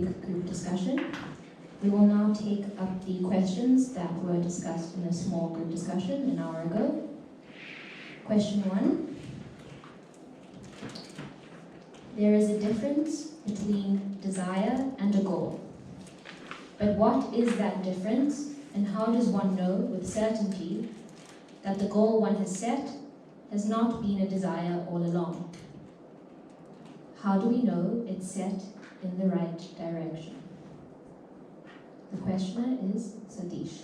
group discussion. We will now take up the questions that were discussed in a small group discussion an hour ago. Question 1. There is a difference between desire and a goal. But what is that difference, and how does one know with certainty that the goal one has set has not been a desire all along? How do we know it's set in the right direction? The questioner is Satish.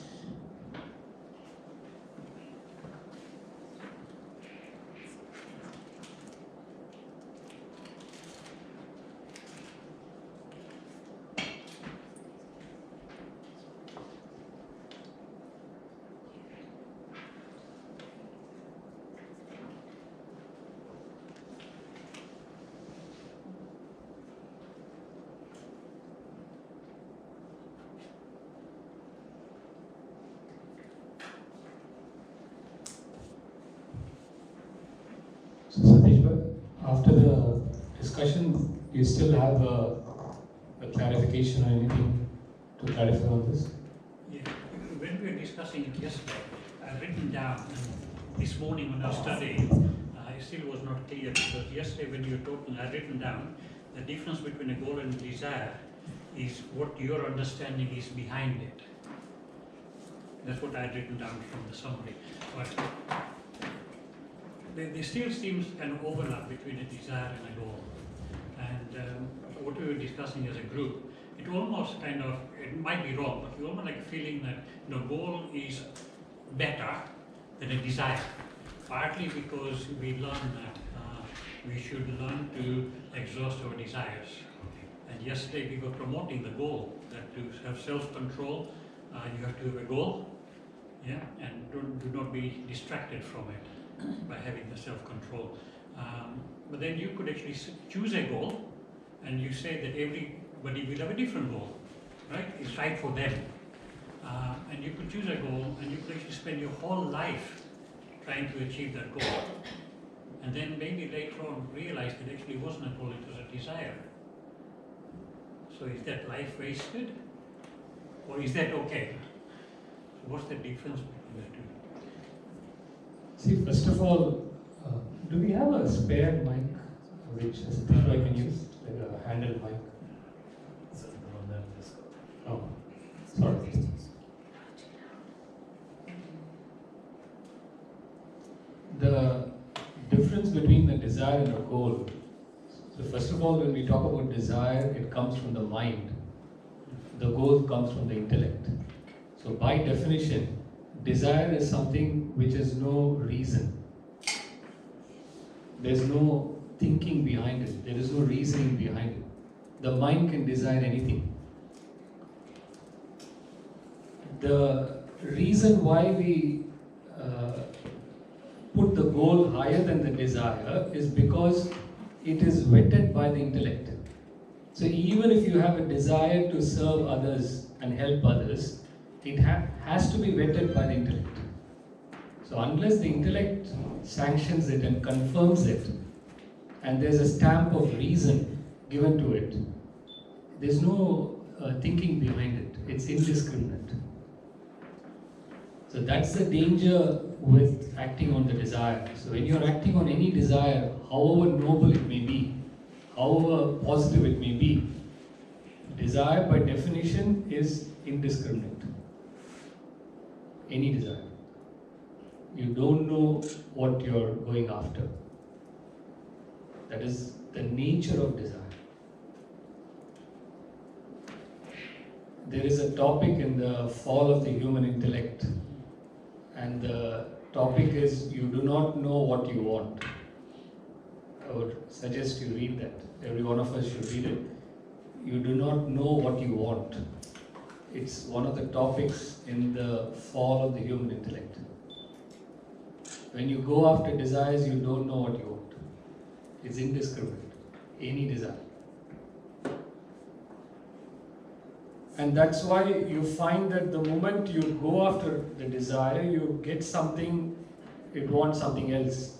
So Satish, after the discussion, you still have a clarification or anything to clarify on this? Yeah, when we were discussing it yesterday, I've written down, and this morning when I was studying, it still was not clear, because yesterday when you were talking, I've written down the difference between a goal and a desire is what your understanding is behind it. That's what I'd written down from the summary. But there still seems an overlap between a desire and a goal. And what we were discussing as a group, it almost kind of, it might be wrong, but we almost like feeling that goal is better than a desire. Partly because we learn that we should learn to exhaust our desires. And yesterday we were promoting the goal, that to have self-control, you have to have a goal, yeah, and do not be distracted from it by having the self-control. But then you could actually choose a goal, and you say that everybody will have a different goal, right? It's right for them. And you could choose a goal, and you could actually spend your whole life trying to achieve that goal. And then maybe later on realize that actually it wasn't a goal, it was a desire. So is that life wasted? Or is that okay? So what's the difference between the two? See, first of all, do we have a spare mic which I can use, like a handle mic? Oh, sorry. The difference between the desire and the goal. So first of all, when we talk about desire, it comes from the mind. The goal comes from the intellect. So by definition, desire is something which has no reason. There's no thinking behind it. There is no reasoning behind it. The mind can desire anything. The reason why we put the goal higher than the desire is because it is vetted by the intellect. So even if you have a desire to serve others and help others, it has to be vetted by the intellect. So unless the intellect sanctions it and confirms it, and there's a stamp of reason given to it, there's no thinking behind it. It's indiscriminate. So that's the danger with acting on the desire. So when you're acting on any desire, however noble it may be, however positive it may be, desire by definition is indiscriminate. Any desire. You don't know what you're going after. That is the nature of desire. There is a topic in the fall of the human intellect, and the topic is you do not know what you want. I would suggest you read that. Every one of us should read it. You do not know what you want. It's one of the topics in the fall of the human intellect. When you go after desires, you don't know what you want. It's indiscriminate. Any desire. And that's why you find that the moment you go after the desire, you get something, it wants something else.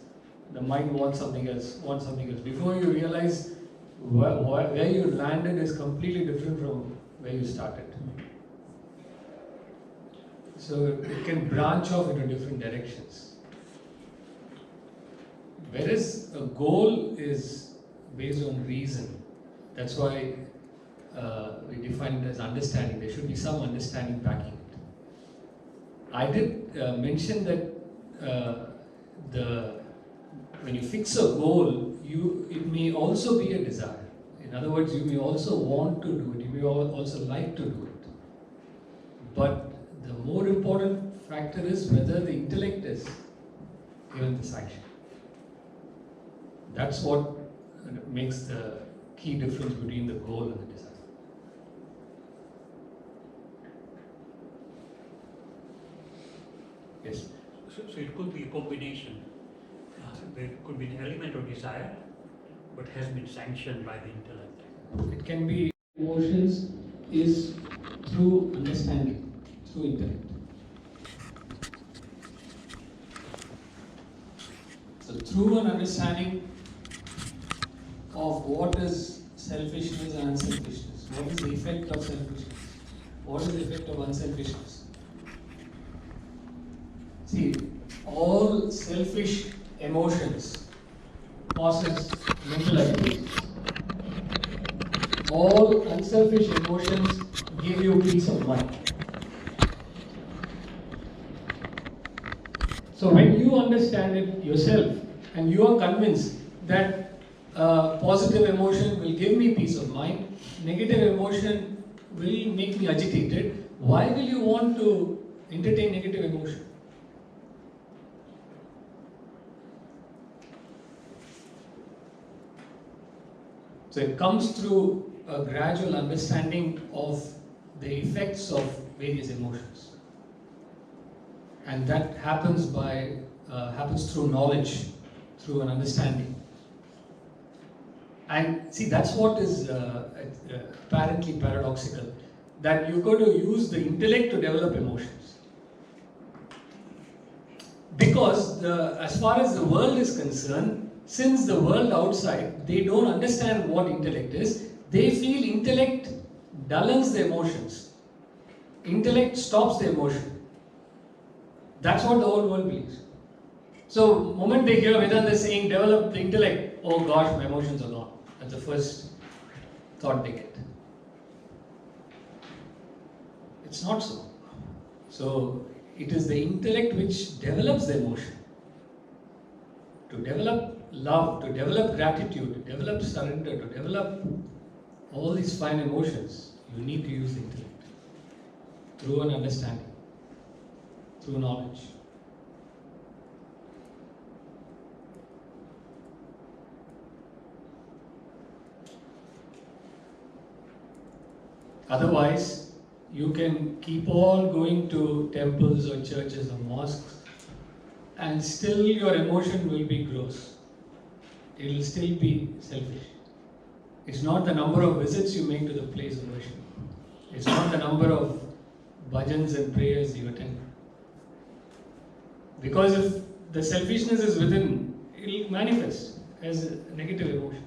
The mind wants something else, Before you realize, where you landed is completely different from where you started. So it can branch off into different directions. Whereas a goal is based on reason. That's why we define it as understanding. There should be some understanding backing it. I did mention that when you fix a goal, it may also be a desire. In other words, you may also want to do it. You may also like to do it. But the more important factor is whether the intellect is given the sanction. That's what makes the key difference between the goal and the desire. Yes? So it could be a combination. There could be an element of desire, but has been sanctioned by the intellect. It can be emotions is through understanding, through intellect. So through an understanding of what is selfishness and unselfishness, what is the effect of selfishness, what is the effect of unselfishness. See, all selfish emotions causes mental activities. All unselfish emotions give you peace of mind. So when you understand it yourself and you are convinced that positive emotion will give me peace of mind, negative emotion will make me agitated, why will you want to entertain negative emotion? So it comes through a gradual understanding of the effects of various emotions, and that happens happens through knowledge, through an understanding. And see, that's what is apparently paradoxical, that you're going to use the intellect to develop emotions. Because as far as the world is concerned, since the world outside, they don't understand what intellect is, they feel intellect dullens the emotions. Intellect stops the emotion. That's what the whole world believes. So, the moment they hear Vedanta saying develop the intellect, oh gosh, my emotions are gone. That's the first thought they get. It's not so. So, it is the intellect which develops the emotion. To develop love, to develop gratitude, to develop surrender, to develop all these fine emotions, you need to use the intellect through an understanding, through knowledge. Otherwise, you can keep on going to temples or churches or mosques, and still your emotion will be gross. It will still be selfish. It's not the number of visits you make to the place of worship. It's not the number of bhajans and prayers you attend. Because if the selfishness is within, it will manifest as a negative emotion.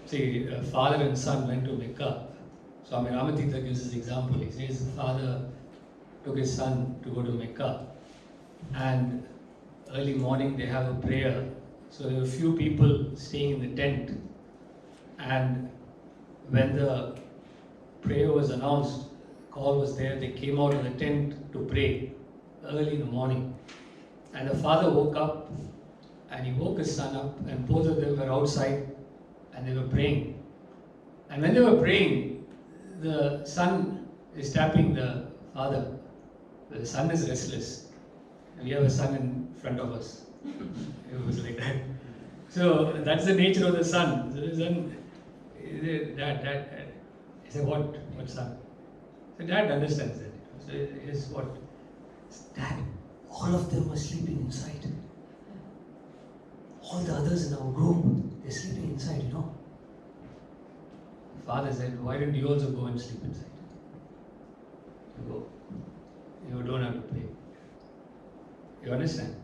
See, a father and son went to Mecca. Swami Ramatita gives this example. He says the father took his son to go to Mecca, and early morning they have a prayer. So there were a few people staying in the tent, and when the prayer was announced, call was there, they came out of the tent to pray early in the morning. And the father woke up and he woke his son up, and both of them were outside and they were praying. And when they were praying, the son is tapping the father. The son is restless. And we have a son in front of us. It was like that. So that's the nature of the son. So the son, Dad. He said, what son? So Dad understands that. So he says, what? Dad, all of them were sleeping inside. All the others in our group, they're sleeping inside, you know. Father said, why don't you also go and sleep inside? You go. You don't have to pray. You understand?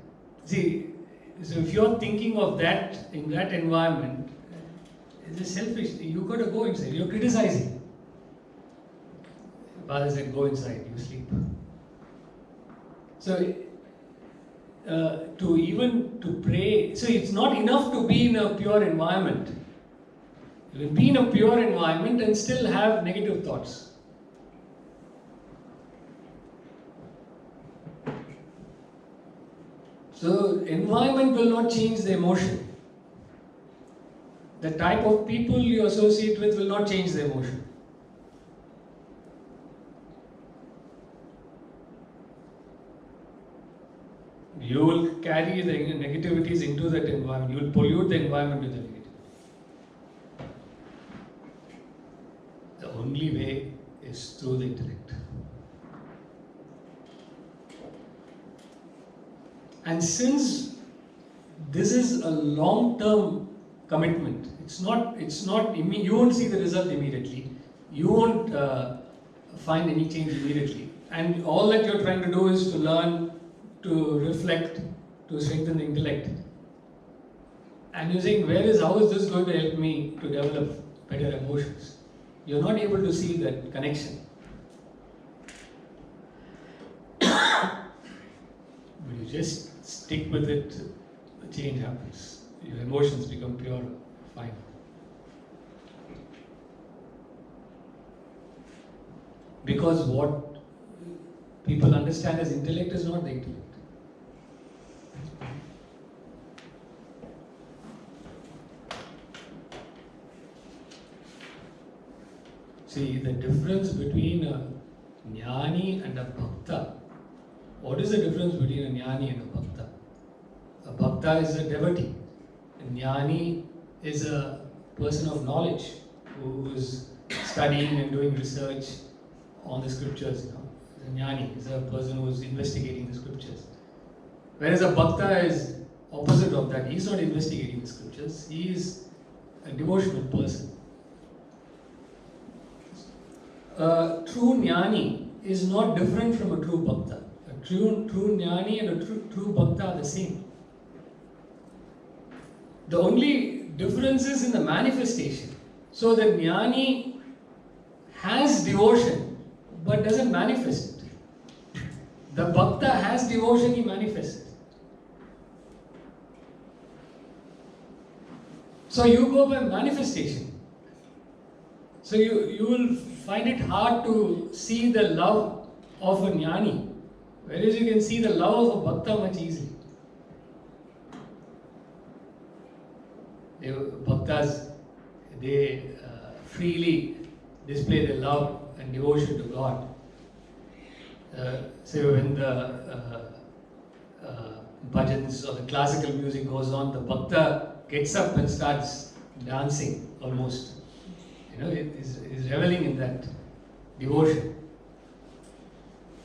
See, So if you're thinking of that in that environment, it's a selfish. You got to go inside. You're criticizing. Father said, "Go inside. You sleep." So to pray. So it's not enough to be in a pure environment. You can be in a pure environment and still have negative thoughts. So environment will not change the emotion. The type of people you associate with will not change the emotion. You will carry the negativities into that environment. You will pollute the environment with the negativity. The only way is through the intellect. And since this is a long-term commitment, you won't see the result immediately. You won't find any change immediately. And all that you're trying to do is to learn, to reflect, to strengthen the intellect. And you're saying, how is this going to help me to develop better emotions? You're not able to see that connection. But you just stick with it, the change happens. Your emotions become pure, fine. Because what people understand as intellect is not the intellect. See, the difference between a jnani and a bhakta. What is the difference between a jnani and a bhakta? A bhakta is a devotee. A jnani is a person of knowledge who is studying and doing research on the scriptures. A jnani is a person who is investigating the scriptures. Whereas a bhakta is opposite of that. He is not investigating the scriptures. He is a devotional person. A true jnani is not different from a true bhakta. A true jnani and a true bhakta are the same. The only difference is in the manifestation. So the jnani has devotion but doesn't manifest it. The bhakta has devotion, he manifests it. So you go by manifestation. So you will find it hard to see the love of a jnani, whereas you can see the love of a bhakta much easily. Bhaktas, they freely display their love and devotion to God. So when the bhajans or the classical music goes on, the bhakta gets up and starts dancing almost. Is reveling in that devotion.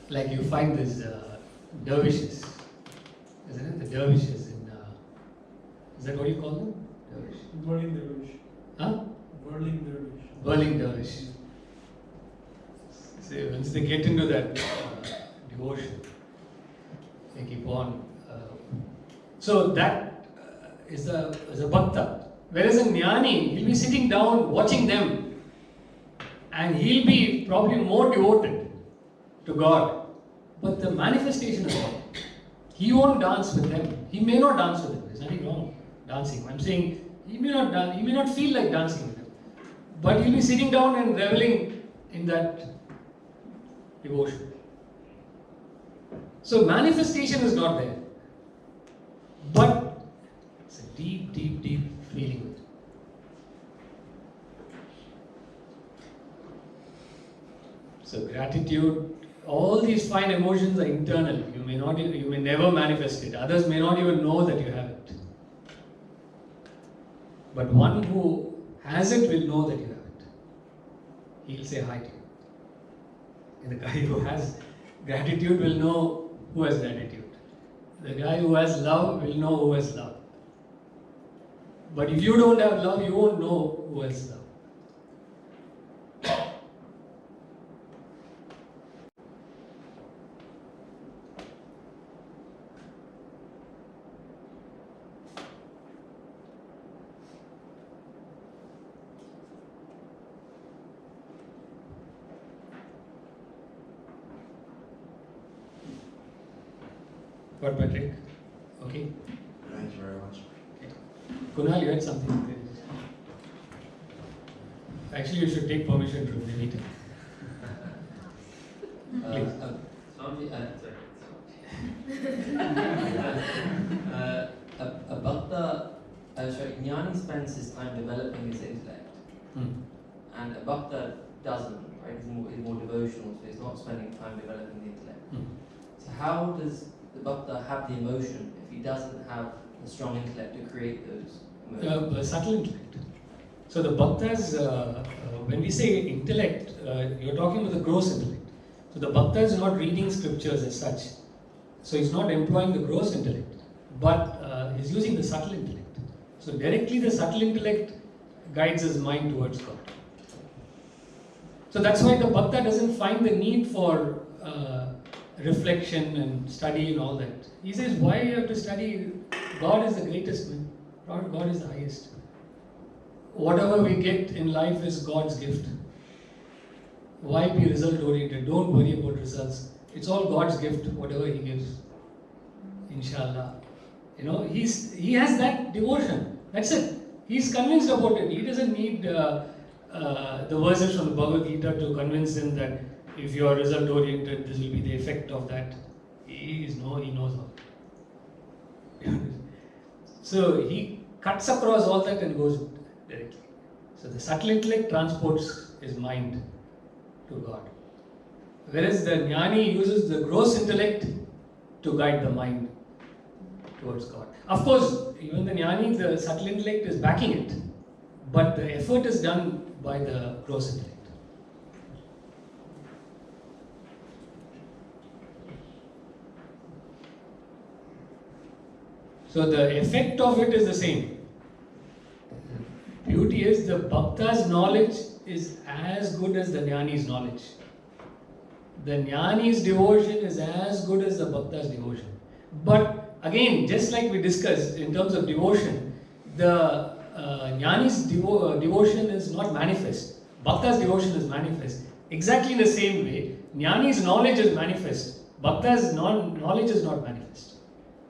Like you find these dervishes, isn't it? The dervishes in, is that what you call them? Dervish. Whirling dervish. Huh? Whirling dervish. Whirling dervish. So once they get into that devotion, they keep on. So that is a bhakta. Whereas a jnani, he'll be sitting down watching them and he'll be probably more devoted to God. But the manifestation of God, he won't dance with them. He may not dance with them. There's nothing wrong dancing. I'm saying he may not dance, he may not feel like dancing with them. But he'll be sitting down and reveling in that devotion. So manifestation is not there. But it's a deep, deep, deep feeling with it. So gratitude, all these fine emotions are internal. You may never manifest it. Others may not even know that you have it. But one who has it will know that you have it. He'll say hi to you. And the guy who has gratitude will know who has gratitude. The guy who has love will know who has love. But if you don't have love, you won't know who has love. What, Patrick? Okay. Thank you very much. Kunal, you had something? Actually, you should take permission from the meeting. Please. A bhakta, Jnani spends his time developing his intellect, and a bhakta doesn't, right? He's more devotional, so he's not spending time developing the intellect. So how does the bhakta have the emotion if he doesn't have the strong intellect to create those emotions? Subtle intellect. So the bhaktas, when we say intellect, you're talking about the gross intellect. So the bhakta is not reading scriptures as such. So he's not employing the gross intellect, but he's using the subtle intellect. So directly the subtle intellect guides his mind towards God. So that's why the bhakta doesn't find the need for reflection and study and all that. He says, why you have to study? God is the greatest, man. God is the highest. Whatever we get in life is God's gift. Why be result oriented? Don't worry about results. It's all God's gift, whatever He gives. Inshallah. He has that devotion. That's it. He's convinced about it. He doesn't need the verses from the Bhagavad Gita to convince him that if you are result oriented, this will be the effect of that. He knows all. So he cuts across all that and goes directly. So the subtle intellect transports his mind to God. Whereas the jnani uses the gross intellect to guide the mind towards God. Of course, even the jnani, the subtle intellect is backing it, but the effort is done by the gross intellect. So the effect of it is the same. Beauty is the bhakta's knowledge is as good as the jnani's knowledge. The jnani's devotion is as good as the bhakta's devotion. But again, just like we discussed in terms of devotion, the jnani's devotion is not manifest. Bhakta's devotion is manifest. Exactly the same way, jnani's knowledge is manifest. Bhakta's knowledge is not manifest.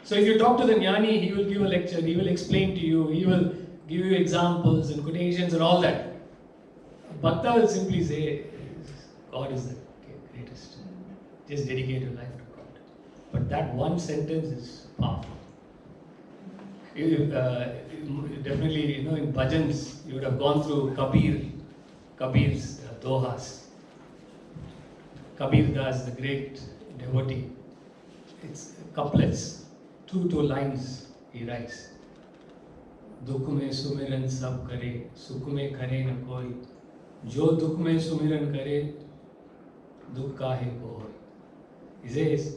So if you talk to the jnani, he will give a lecture, he will explain to you, he will give you examples and quotations and all that. Bhakta will simply say, God is the greatest. Just dedicate your life to God. But that one sentence is powerful. Definitely, in bhajans, you would have gone through Kabir's dohas. Kabir Das, the great devotee. It's couplets, two lines he writes. दुख में सुमिरन सब करे, सुख में करे न कोई, जो दुख में सुमिरन करे, दुख काहे को होय. He says,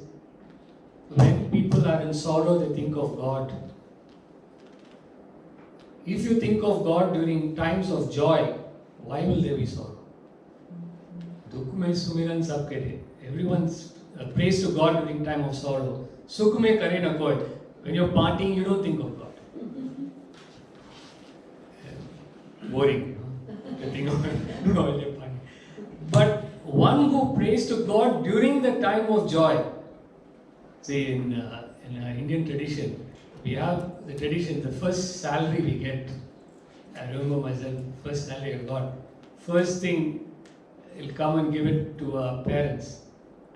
when people are in sorrow, they think of God. If you think of God during times of joy, why will there be sorrow? Dukh mein sumiran sab kare. Everyone prays to God during time of sorrow. Sukh mein kare na koi. When you're partying, you don't think of God. Boring. You think of it. But one who prays to God during the time of joy. See, in our Indian tradition, we have the tradition, the first salary we get, I remember myself, first salary I got, first thing, he'll come and give it to our parents.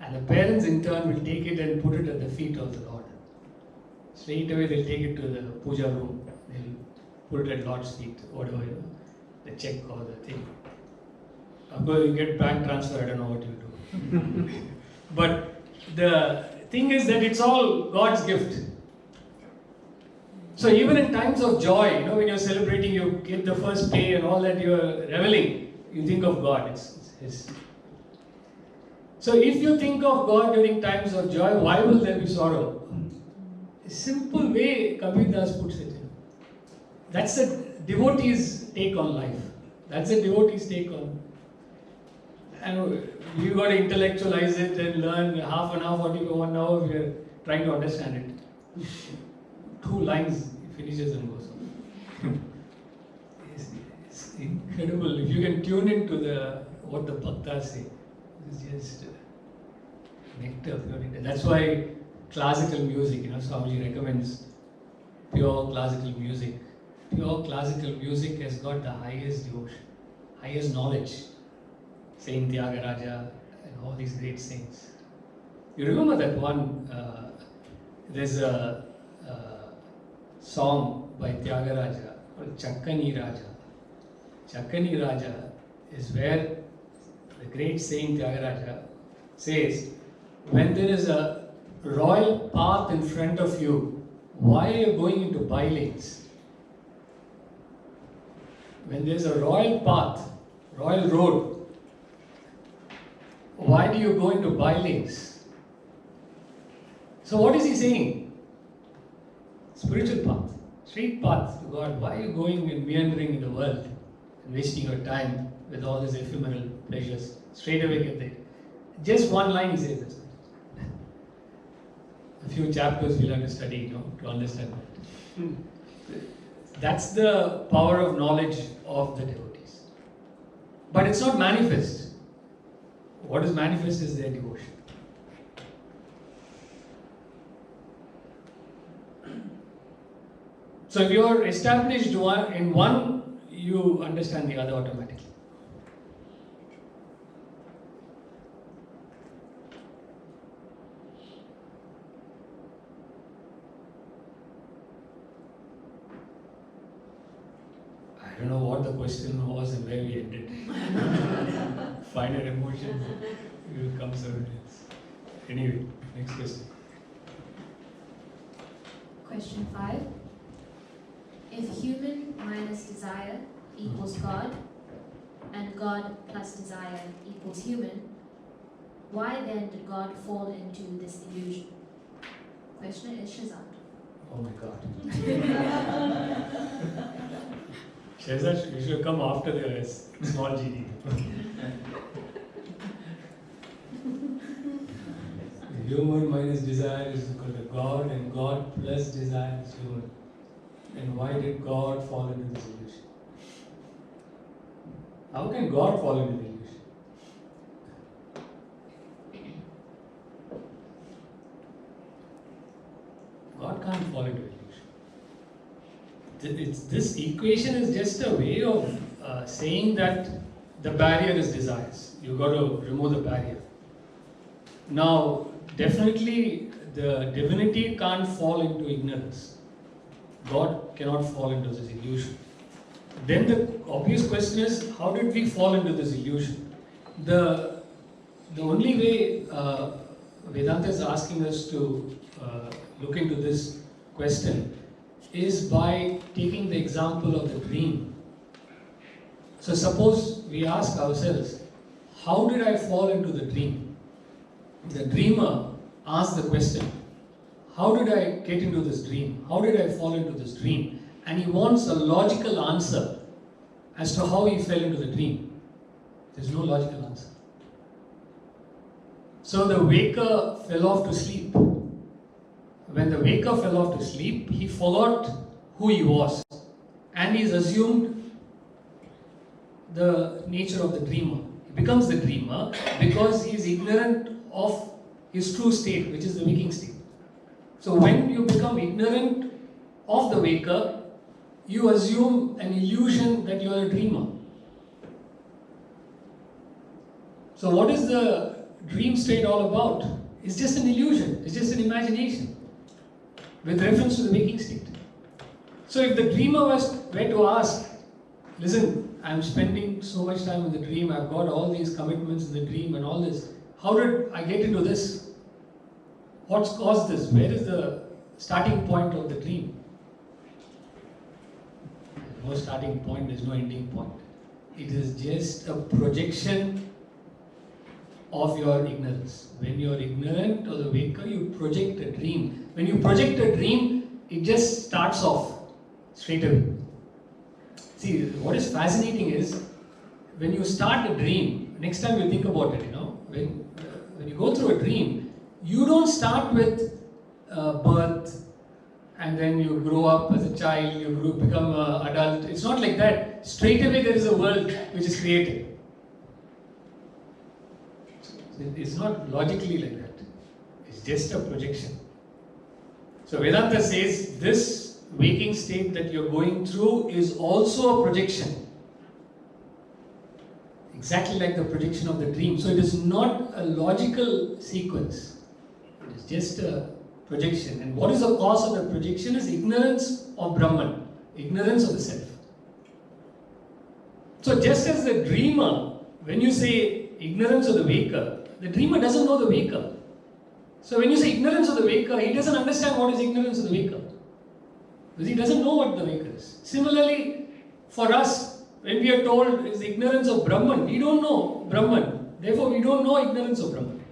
And the parents in turn will take it and put it at the feet of the Lord. Straight away they'll take it to the puja room, they'll put it at Lord's feet, whatever, the check or the thing. Of course, you get bank transfer, I don't know what you do. But the thing is that it's all God's gift. So even in times of joy, when you're celebrating, you get the first pay and all that, you're reveling, you think of God, it's His. So if you think of God during times of joy, why will there be sorrow? A simple way Kabir Das puts it. That's a devotee's take on life. That's a devotee's take on. And you got to intellectualize it and learn half an hour, 1 hour, we are trying to understand it. 2 lines, he finishes and goes on. It's incredible. If you can tune into what the bhaktas say, it's just nectar, pure nectar. That's why classical music, Swamiji recommends pure classical music. Pure classical music has got the highest devotion, highest knowledge. Saint Tyagaraja and all these great saints. You remember that one, there's a song by Tyagaraja called Chakkani Raja. Chakkani Raja is where the great Saint Tyagaraja says, when there is a royal path in front of you, why are you going into by-lanes? When there is a royal path, royal road, why do you go into by-lanes? So what is he saying? Spiritual path, straight path to God. Why are you going and meandering in the world and wasting your time with all these ephemeral pleasures? Straight away get there. Just one line he says this. A few chapters we'll have to study, to understand that. That's the power of knowledge of the devotees. But it's not manifest. What is manifest is their devotion. So if you are established in one, you understand the other automatically. I don't know what the question was and where we ended. Finer emotions will come soon. Anyway, next question. Question 5. If human minus desire equals God, and God plus desire equals human, why then did God fall into this illusion? Questioner is Shazad. Oh my God. Shazad, you should come after the small GD. Human minus desire is equal to God, and God plus desire is human. And why did God fall into this illusion? How can God fall into the illusion? God can't fall into illusion. This equation is just a way of saying that the barrier is desires. You've got to remove the barrier. Now, definitely the divinity can't fall into ignorance. God cannot fall into this illusion. Then the obvious question is, how did we fall into this illusion? The only way Vedanta is asking us to look into this question is by taking the example of the dream. So suppose we ask ourselves, how did I fall into the dream? The dreamer asks the question, how did I get into this dream? How did I fall into this dream? And he wants a logical answer as to how he fell into the dream. There's no logical answer. So the waker fell off to sleep. When the waker fell off to sleep, he forgot who he was. And he's assumed the nature of the dreamer. He becomes the dreamer because he is ignorant of his true state, which is the waking state. So when you become ignorant of the waker, you assume an illusion that you are a dreamer. So what is the dream state all about? It's just an illusion. It's just an imagination with reference to the waking state. So if the dreamer were to ask, listen, I'm spending so much time in the dream, I've got all these commitments in the dream and all this. How did I get into this? What's caused this? Where is the starting point of the dream? There's no starting point, there's no ending point. It is just a projection of your ignorance. When you're ignorant of the waker, you project a dream. When you project a dream, it just starts off straight away. See, what is fascinating is when you start a dream, next time you think about it, when you go through a dream, you don't start with birth and then you grow up as a child, you become an adult. It's not like that. Straight away there is a world which is created. It's not logically like that. It's just a projection. So Vedanta says this waking state that you're going through is also a projection. Exactly like the projection of the dream. So it is not a logical sequence. It is just a projection. And what is the cause of the projection is ignorance of Brahman, ignorance of the self. So just as the dreamer, when you say ignorance of the waker, the dreamer doesn't know the waker. So when you say ignorance of the waker, he doesn't understand what is ignorance of the waker. Because he doesn't know what the waker is. Similarly, for us, when we are told is ignorance of Brahman, we don't know Brahman. Therefore, we don't know ignorance of Brahman.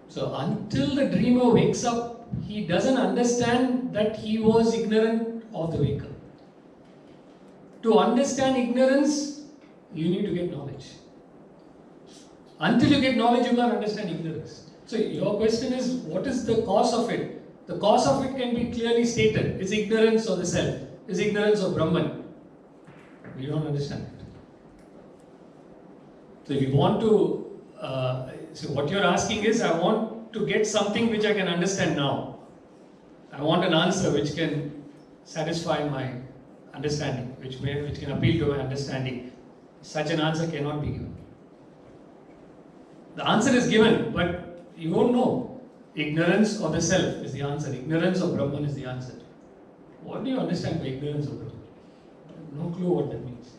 So until the dreamer wakes up, he doesn't understand that he was ignorant of the waker. To understand ignorance, you need to get knowledge. Until you get knowledge, you can't understand ignorance. So your question is, what is the cause of it? The cause of it can be clearly stated. It's ignorance of the self. It's ignorance of Brahman. We don't understand it. So if you want to, so what you're asking is, I want to get something which I can understand now. I want an answer which can satisfy my understanding, which can appeal to my understanding. Such an answer cannot be given. The answer is given, but you won't know. Ignorance of the self is the answer. Ignorance of Brahman is the answer. What do you understand by ignorance of Brahman? I have no clue what that means.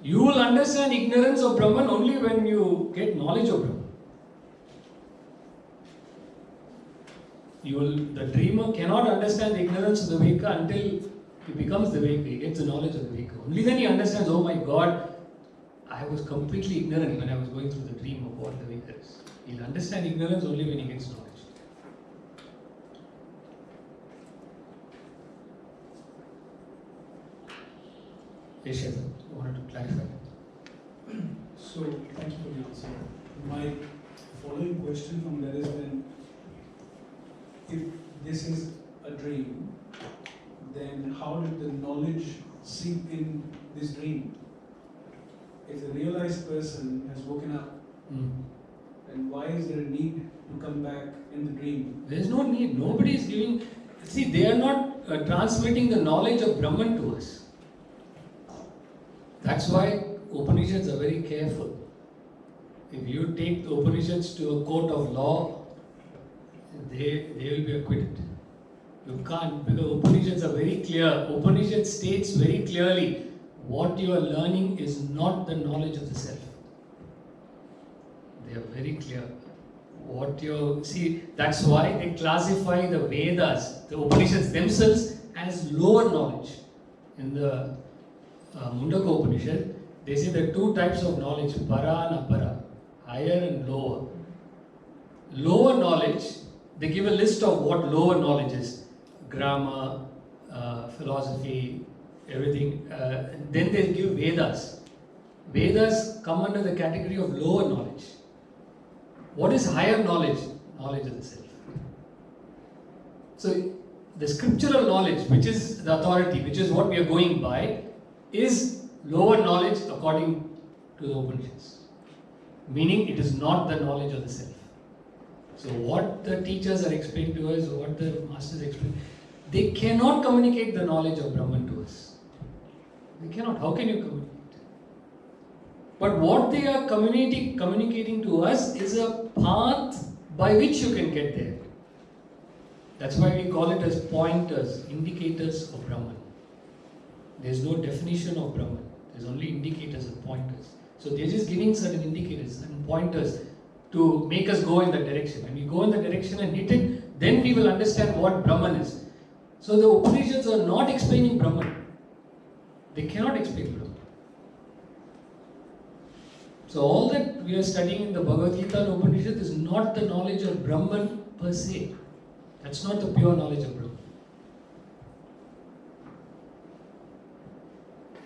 You will understand ignorance of Brahman only when you get knowledge of Brahman. The dreamer cannot understand the ignorance of the waker until he becomes the waker. He gets the knowledge of the waker. Only then he understands, oh my God, I was completely ignorant when I was going through the dream of what the waker is. He'll understand ignorance only when he gets knowledge. Yes, you wanted to clarify. So, thank you for the answer. My following question from that is then, if this is a dream, then how did the knowledge seep in this dream? If a realized person has woken up, then why is there a need to come back in the dream? There is no need. Nobody is giving. See, they are not transmitting the knowledge of Brahman to us. That's why Upanishads are very careful. If you take the Upanishads to a court of law, they will be acquitted. You can't, because Upanishads are very clear. Upanishad states very clearly, what you are learning is not the knowledge of the self. They are very clear. That's why they classify the Vedas, the Upanishads themselves, as lower knowledge. In the Mundaka Upanishad, they say there are two types of knowledge, para and apara, higher and lower. Lower knowledge, they give a list of what lower knowledge is. Grammar, philosophy, everything. Then they give Vedas. Vedas come under the category of lower knowledge. What is higher knowledge? Knowledge of the self. So the scriptural knowledge, which is the authority, which is what we are going by, is lower knowledge according to the Upanishads. Meaning it is not the knowledge of the self. So what the teachers are explaining to us, what the masters explain, they cannot communicate the knowledge of Brahman to us. They cannot. How can you communicate? But what they are communicating to us is a path by which you can get there. That's why we call it as pointers, indicators of Brahman. There is no definition of Brahman. There is only indicators and pointers. So they are just giving certain indicators and pointers to make us go in that direction. When we go in that direction and hit it, then we will understand what Brahman is. So the Upanishads are not explaining Brahman. They cannot explain Brahman. So all that we are studying in the Bhagavad Gita and Upanishad is not the knowledge of Brahman per se. That's not the pure knowledge of Brahman.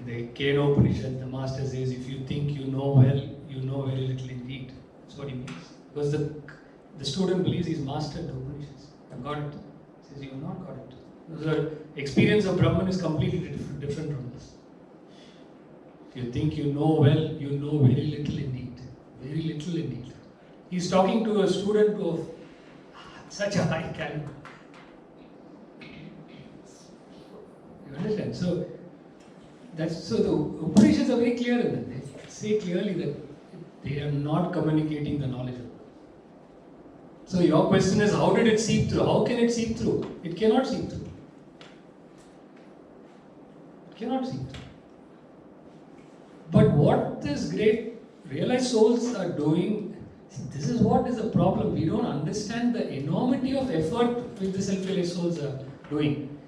The Kena Upanishad, the master says, if you think you know well, you know very little indeed. That's what he means. Because the student believes he's mastered the Upanishads. I've got it. He says, you have not got it. The experience of Brahman is completely different from this. If you think you know well, you know very little indeed. Very little indeed. He's talking to a student of such a high caliber. You understand? So the Upanishads are very clear in that. They say clearly that they are not communicating the knowledge of God. So your question is, how did it seep through? How can it seep through? It cannot seep through. It cannot seep through. But what these great realized souls are doing, this is what is the problem. We don't understand the enormity of effort which the self-realized souls are doing.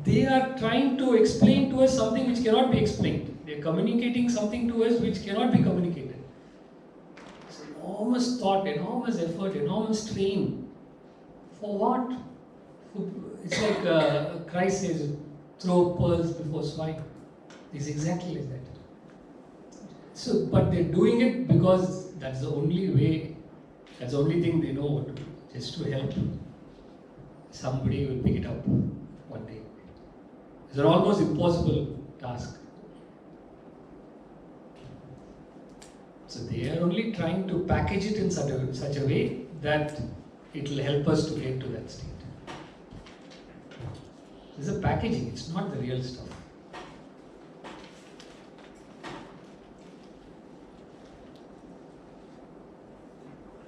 They are trying to explain to us something which cannot be explained. They are communicating something to us which cannot be communicated. It's enormous thought, enormous effort, enormous strain. For what? It's like Christ says, throw pearls before swine. It's exactly like that. So, but they're doing it because that's the only way, that's the only thing they know what to do, just to help. Somebody will pick it up one day. It's an almost impossible task. So they are only trying to package it in such a way that it will help us to get to that state. It's a packaging, it's not the real stuff.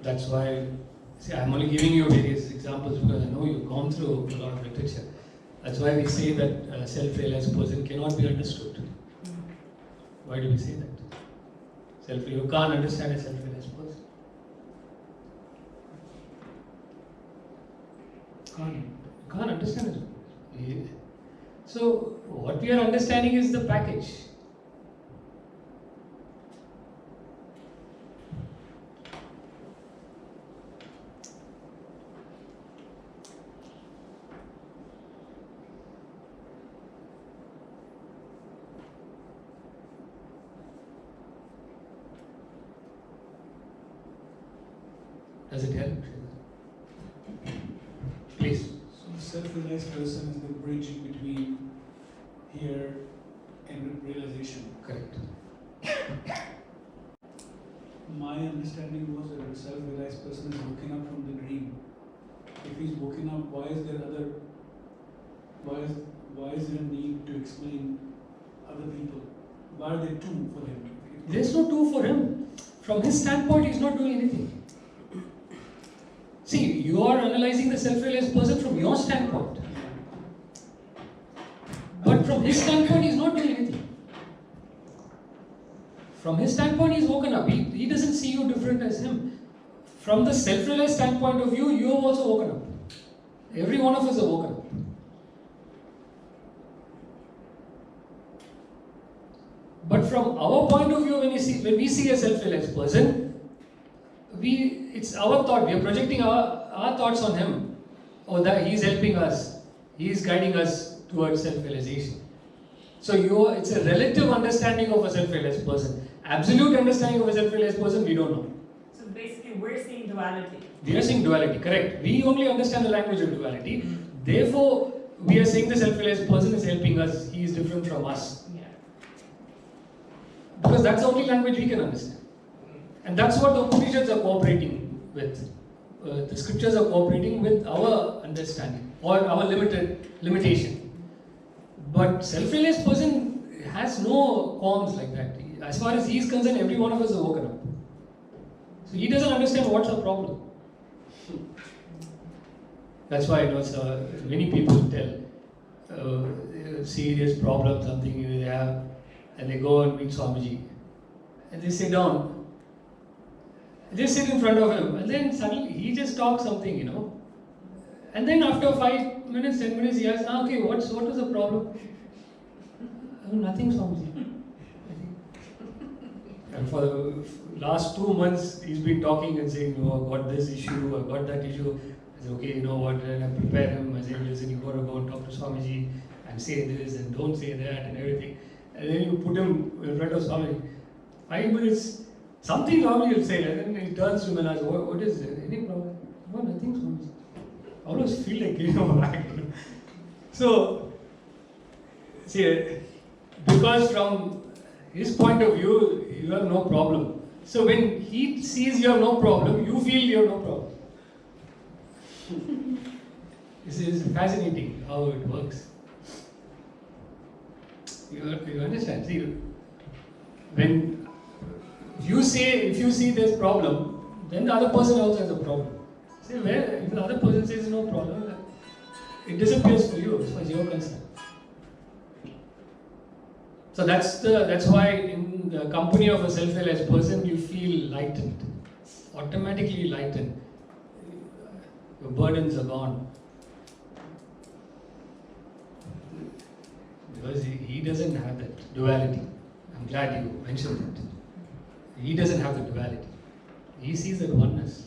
That's why, see, I'm only giving you various examples because I know you've gone through a lot of literature. That's why we say that a self-realized person cannot be understood. Why do we say that? You can't understand a self-realized person. You can't understand it. So, what we are understanding is the package. Does it help? Please. So the self-realized person is the bridge between here and realization. Correct. My understanding was that a self-realized person is waking up from the dream. If he's woken up, why is there a need to explain other people? Why are there two for him? There's no two for him. From his standpoint, he's not doing anything. See, you are analyzing the self-realized person from your standpoint. But from his standpoint, he's not doing anything. From his standpoint, he's woken up. He doesn't see you different as him. From the self-realized standpoint of view, you have also woken up. Every one of us are woken up. But from our point of view, when we see a self-realized person, it's our thought. We are projecting our thoughts on him. Oh, that he's helping us. He is guiding us towards self-realization. So it's a relative understanding of a self-realized person. Absolute understanding of a self-realized person, we don't know. So basically, we're seeing duality. We are seeing duality, correct. We only understand the language of duality. Therefore, we are saying the self-realized person is helping us. He is different from us. Yeah. Because that's the only language we can understand. And that's what the Upanishads are cooperating with. The scriptures are cooperating with our understanding or our limitation. But self-realized person has no qualms like that. As far as he is concerned, every one of us is woken up. So he doesn't understand what's the problem. That's why many people tell serious problem, something they have, and they go and meet Swamiji. And they sit down. They sit in front of him, and then suddenly he just talks something, And then after 5 minutes, 10 minutes, he asks, okay, what was the problem? Nothing, Swamiji. And for the last 2 months, he's been talking and saying, I've got this issue, I've got that issue. I said, okay, you know what, and I prepare him. I said, listen, you got to go and talk to Swamiji and say this and don't say that and everything. And then you put him in front of Swamiji. 5 minutes, something Swamiji will say, and then he turns to him and asks, what is there? Any problem? No, nothing, Swamiji. I always feel like giving him back. So, see, because from his point of view, you have no problem. So when he sees you have no problem, you feel you have no problem. This is fascinating how it works. You understand? See, when if you see there's problem, then the other person also has a problem. See, if the other person says no problem, it disappears for you as far as you're concerned. So that's why in the company of a self-realized person you feel lightened, automatically lightened. Your burdens are gone. Because he doesn't have that duality. I'm glad you mentioned that. He doesn't have the duality. He sees that oneness.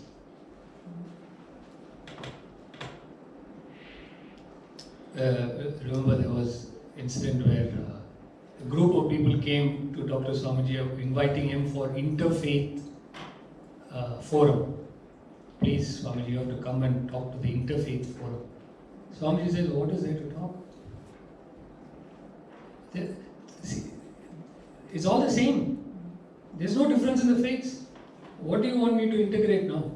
Remember there was an incident where a group of people came to Dr. Swamiji inviting him for interfaith forum. Please, Swamiji, you have to come and talk to the interfaith forum. Swamiji says, what is there to talk? See, it's all the same. There's no difference in the faiths. What do you want me to integrate now?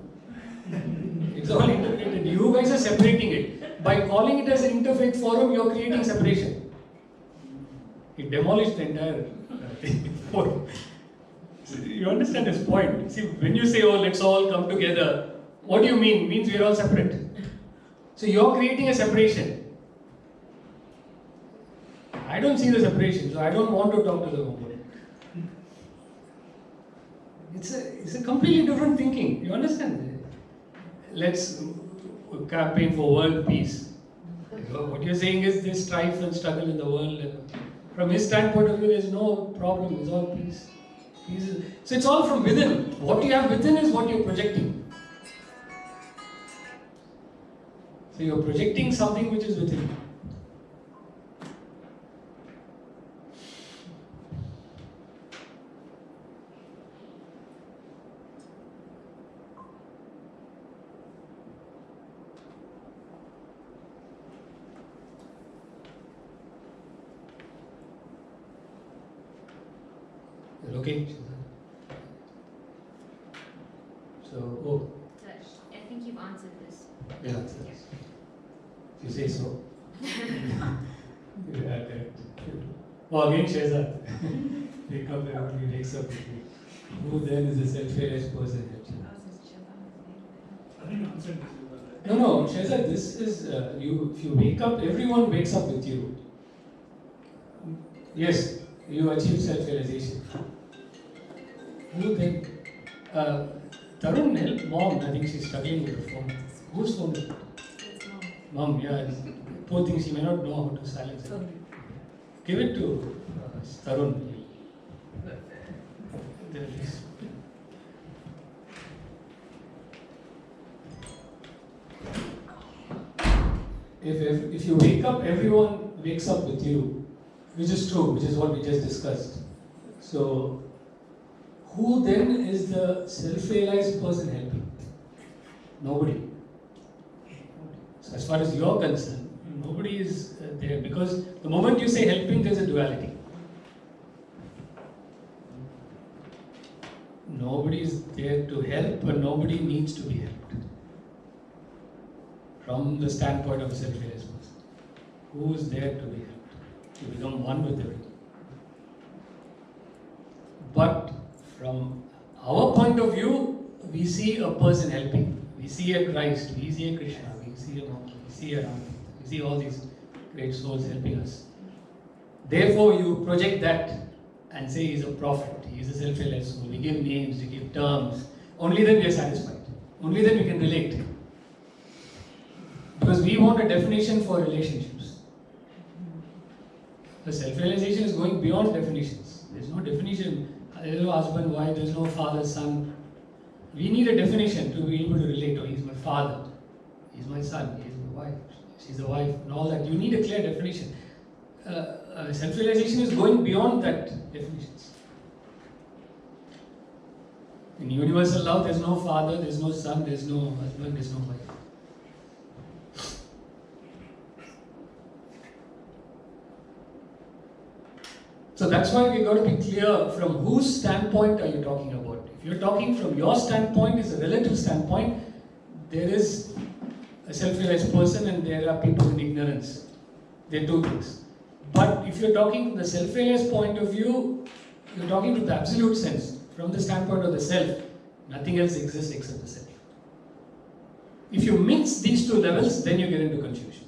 It's all integrated. You guys are separating it. By calling it as an interfaith forum, you're creating separation. He demolished the entire forum. You understand his point? See, when you say, oh, let's all come together, what do you mean? It means we're all separate. So you're creating a separation. I don't see the separation, so I don't want to talk to the woman. It's a completely different thinking. You understand? Let's campaign for world peace. What you're saying is there's strife and struggle in the world. From his standpoint of view, there's no problem. It's all peace. So it's all from within. What you have within is what you're projecting. So you're projecting something which is within. Okay. So, I think you've answered this. Yeah, yes. You say so. Yeah, correct. Oh, again, Shehzad. Wake up, everybody wakes up with you. Who then is a self-realized person? I think I answered this. No, Shehzad, this is, if you wake up, everyone wakes up with you. Yes, you achieve self-realization. Who then? Tarun help mom. I think she's struggling with the phone. Whose phone is it? It's Mom, yeah. Poor thing, she may not know how to silence it. Give it to Tarun. There it is. If you wake up, everyone wakes up with you, which is true, which is what we just discussed. So, who then is the self-realized person helping? Nobody. So as far as you're concerned, nobody is there, because the moment you say helping, there's a duality. Nobody is there to help, but nobody needs to be helped. From the standpoint of a self-realized person, who is there to be helped? To become one with everything. But from our point of view, we see a person helping. We see a Christ, we see a Krishna, we see a monkey, we see a Ram, we see all these great souls helping us. Therefore, you project that and say he's a prophet, he's a self-realized soul. We give names, we give terms. Only then we are satisfied. Only then we can relate. Because we want a definition for relationships. The self-realization is going beyond definitions. There's no definition. There's no husband, wife, there's no father, son. We need a definition to be able to relate. Oh, he's my father, he's my son, he's my wife, she's a wife, and all that. You need a clear definition. Self-realization is going beyond that definitions. In universal love, there's no father, there's no son, there's no husband, there's no wife. So that's why we've got to be clear from whose standpoint are you talking about. If you're talking from your standpoint, it's a relative standpoint, there is a self-realized person and there are people in ignorance. They're two things. But if you're talking from the self-realized point of view, you're talking to the absolute sense. From the standpoint of the self, nothing else exists except the self. If you mix these two levels, then you get into confusion.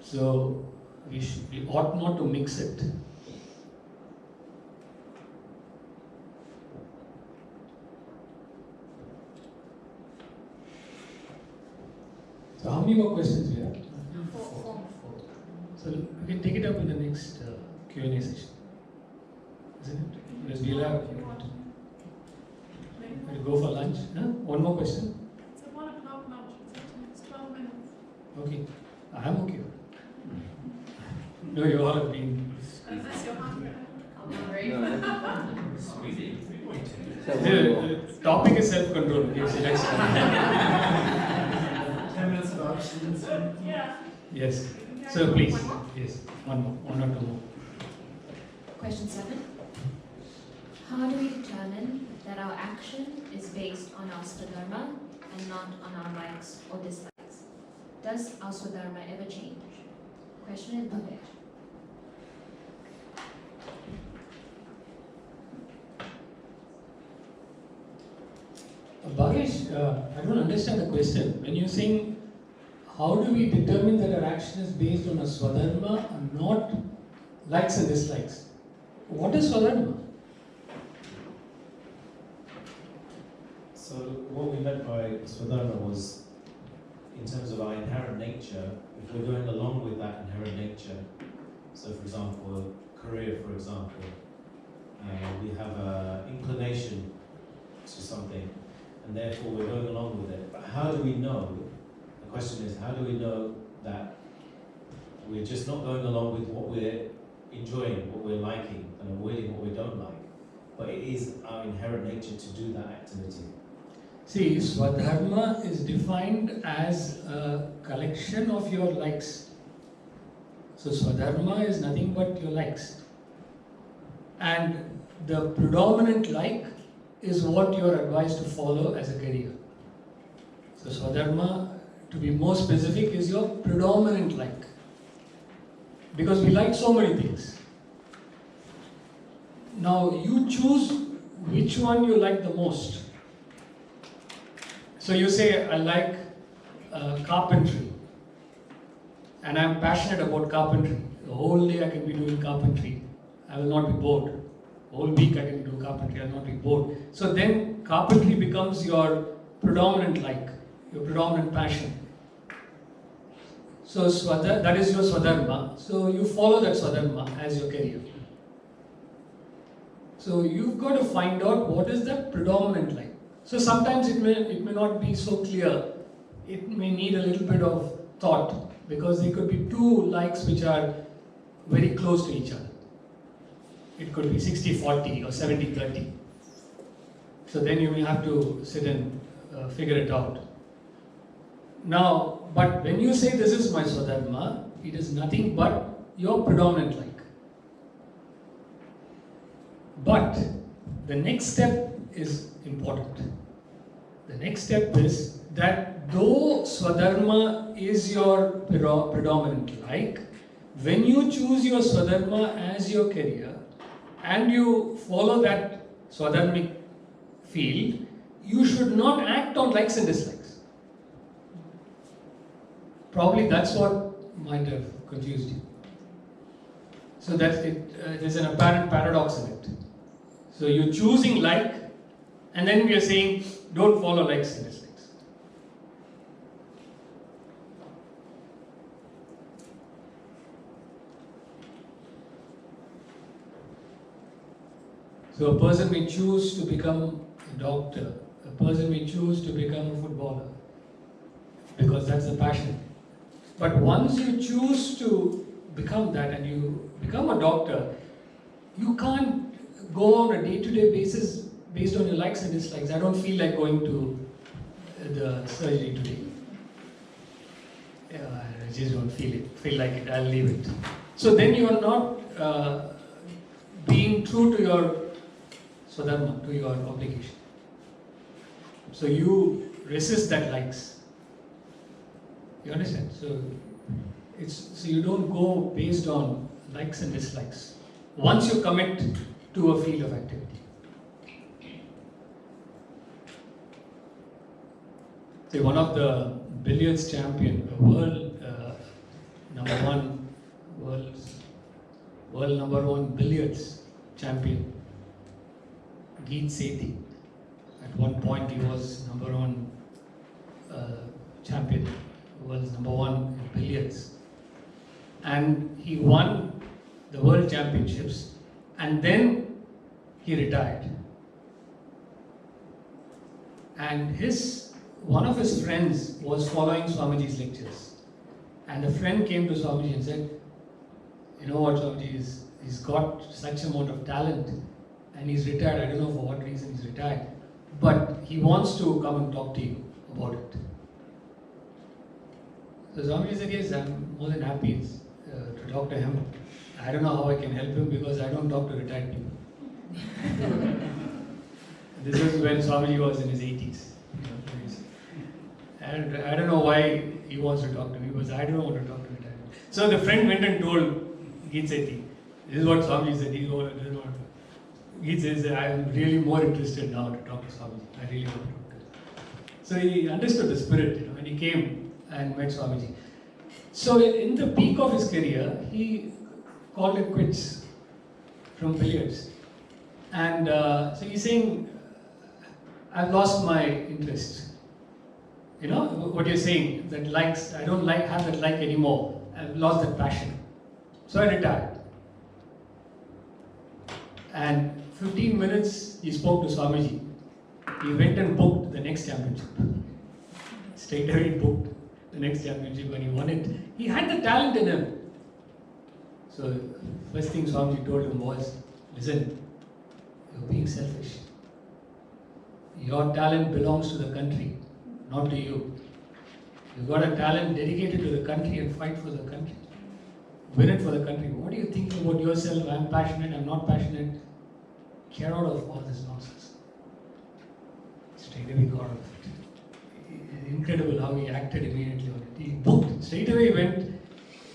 So we ought not to mix it. So how many more questions we have? Four. So we can take it up in the next Q&A session. Isn't it? Because we'll have... We'll go for lunch. Huh? One more question? It's a 1 o'clock lunch. It's 12 minutes. Okay. I'm okay. No, you all have been... Unless you're hungry. The topic is self-control. Okay, so next 10 minutes of options. Yeah. Yes. So please. Yes. One or two more. Question 7. How do we determine that our action is based on our swadharma and not on our likes or dislikes? Does our swadharma ever change? Question is Bhavesh. Bhagesh, I don't understand the question. When you're saying, how do we determine that our action is based on a swadharma and not likes and dislikes? What is swadharma? So what we meant by swadharma was, in terms of our inherent nature, if we're going along with that inherent nature, so for example, career, for example, we have an inclination to something, and therefore we're going along with it. But how do we know? The question is, how do we know that we're just not going along with what we're enjoying, what we're liking, and avoiding what we don't like? But it is our inherent nature to do that activity. See, swadharma is defined as a collection of your likes. So swadharma is nothing but your likes. And the predominant like is what you are advised to follow as a career. So swadharma, to be more specific, is your predominant like. Because we like so many things. Now you choose which one you like the most. So you say, I like carpentry, and I'm passionate about carpentry. The whole day I can be doing carpentry. I will not be bored. The whole week I can do carpentry, I will not be bored. So then carpentry becomes your predominant like, your predominant passion. So that is your swadharma. So you follow that swadharma as your career. So you've got to find out what is that predominant like. So sometimes it may not be so clear. It may need a little bit of thought, because there could be two likes which are very close to each other. It could be 60-40 or 70-30. So then you may have to sit and figure it out. Now, but when you say this is my swadharma, it is nothing but your predominant like. But the next step is important. The next step is that though swadharma is your predominant like, when you choose your swadharma as your career and you follow that swadharmic field, you should not act on likes and dislikes. Probably that's what might have confused you. So that there's an apparent paradox in it. So you're choosing like, and then we are saying, don't follow likes and dislikes. So a person may choose to become a doctor, a person may choose to become a footballer, because that's the passion. But once you choose to become that and you become a doctor, you can't go on a day-to-day basis based on your likes and dislikes. I don't feel like going to the surgery today. I just don't feel like it, I'll leave it. So then you are not being true to your swadharma, to your obligation. So you resist that likes. You understand? So you don't go based on likes and dislikes. Once you commit to a field of activity. Say one of the billiards champion, world number one billiards champion, Geet Sethi. At one point he was number one champion, world's number one in billiards. And he won the world championships and then he retired. And one of his friends was following Swamiji's lectures. And a friend came to Swamiji and said, you know what, Swamiji, he's got such amount of talent and he's retired. I don't know for what reason he's retired. But he wants to come and talk to you about it. So Swamiji said, yes, I'm more than happy to talk to him. I don't know how I can help him because I don't talk to retired people. This was when Swamiji was in his 80s. And I don't know why he wants to talk to me because I don't want to talk to retired people. So the friend went and told Geet Sethi, this is what Swamiji said. Geet says, I am really more interested now to talk to Swamiji. I really want to talk to him. So he understood the spirit, and he came and met Swamiji. So in the peak of his career, he called it quits from billiards. And so he's saying, I've lost my interest. You know, what you're saying, that likes, I don't have that like anymore. I've lost that passion. So I retired. And 15 minutes, he spoke to Swamiji. He went and booked the next championship. Straight away he booked the next championship and he won it. He had the talent in him. So first thing Swamiji told him was, listen, you're being selfish. Your talent belongs to the country, not to you. You've got a talent dedicated to the country and fight for the country. Win it for the country. What are you thinking about yourself? I'm passionate, I'm not passionate. Get out of all this nonsense. Straight away got out of it. Incredible how he acted immediately on it. He booked. Straight away he went,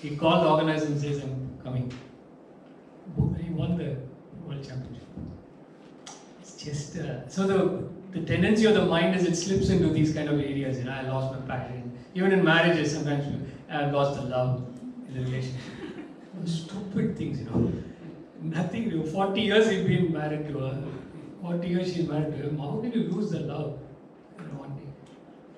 he called the organizer and says, I'm coming. Booked, he won the world championship. It's just, so the tendency of the mind is it slips into these kind of areas. You know, I lost my passion. Even in marriages, sometimes I've lost the love in the relationship. Stupid things, you know. Nothing. 40 years he's been married to her. 40 years she's married to him. How can you lose the love in one day?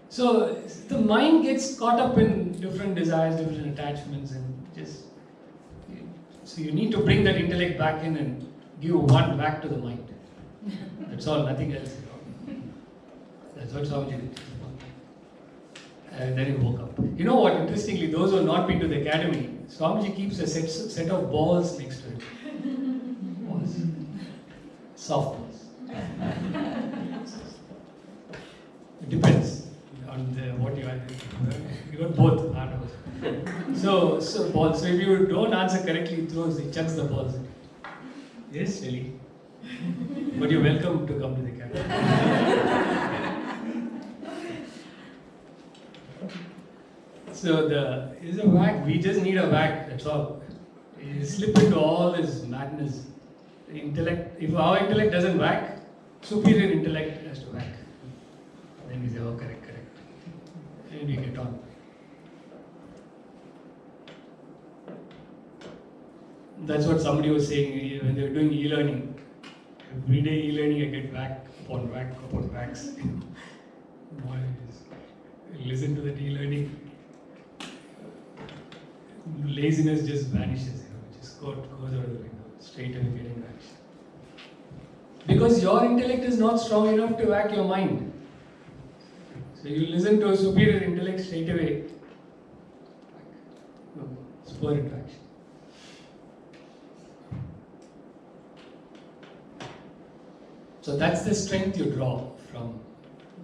So the mind gets caught up in different desires, different attachments, and just. So you need to bring that intellect back in and give one back to the mind. That's all. Nothing else. That's what Swamiji did. And then he woke up. You know what? Interestingly, those who have not been to the academy, Swamiji keeps a set of balls next to him. Balls. Soft balls. It depends on what you are. You got both hard balls. So balls. So if you don't answer correctly, he chucks the balls. Yes, really. But you're welcome to come to the academy. So is a whack. We just need a whack. That's all. You slip into all this madness. Intellect. If our intellect doesn't whack, superior intellect has to whack. Then we say, oh, correct. And we get on. That's what somebody was saying when they were doing e-learning. Every day e-learning, I get whack upon whacks. Listen to the e-learning. Laziness just vanishes, just goes out of the window, straight away getting vanished. Because your intellect is not strong enough to whack your mind. So you listen to a superior intellect straight away. No, it's poor interaction. So that's the strength you draw from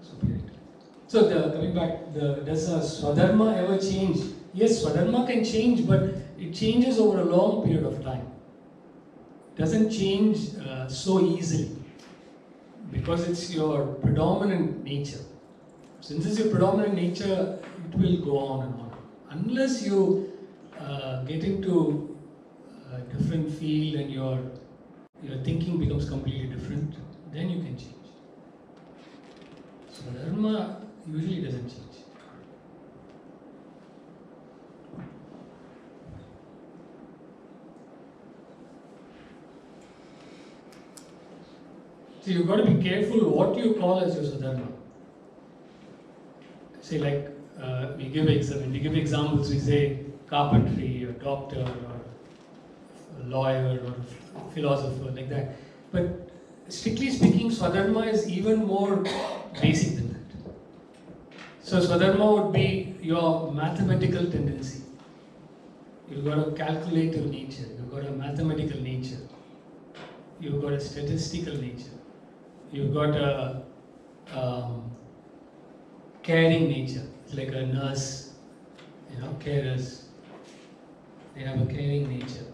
superior intellect. So coming back, does a Swadharma ever change? Yes, Swadharma can change, but it changes over a long period of time. It doesn't change so easily because it's your predominant nature. Since it's your predominant nature, it will go on and on. Unless you get into a different field and your thinking becomes completely different, then you can change. So dharma usually doesn't change. So you've got to be careful what you call as your sadharma. Say like we give examples. We say carpentry, or doctor, or a lawyer, or a philosopher, like that. But strictly speaking, Swadharma is even more basic than that. So Swadharma would be your mathematical tendency. You've got a calculative nature, you've got a mathematical nature, you've got a statistical nature, you've got a caring nature. It's like a nurse, carers. They have a caring nature.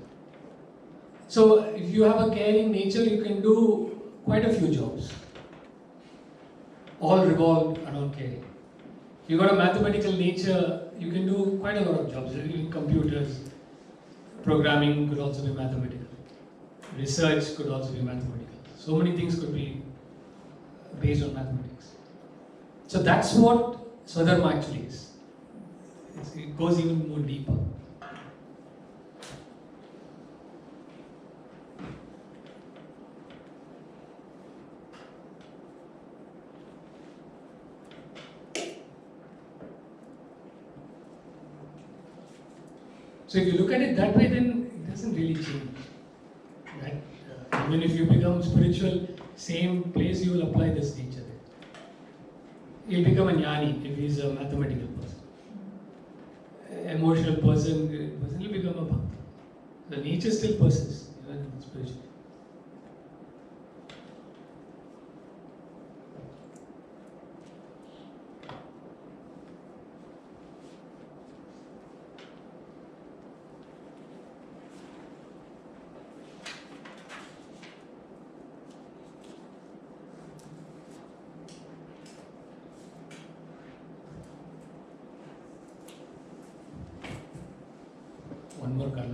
So if you have a caring nature, you can do quite a few jobs. All revolve around caring. If you've got a mathematical nature, you can do quite a lot of jobs. In computers, programming could also be mathematical. Research could also be mathematical. So many things could be based on mathematics. So that's what Swadharma actually is. It goes even more deeper. So if you look at it that way, then it doesn't really change. Right? Even if you become spiritual, same place you will apply this nature there. He'll become a jnani if he's a mathematical person. Emotional person will become a bhakta. The nature still persists, even in spiritual. One more card.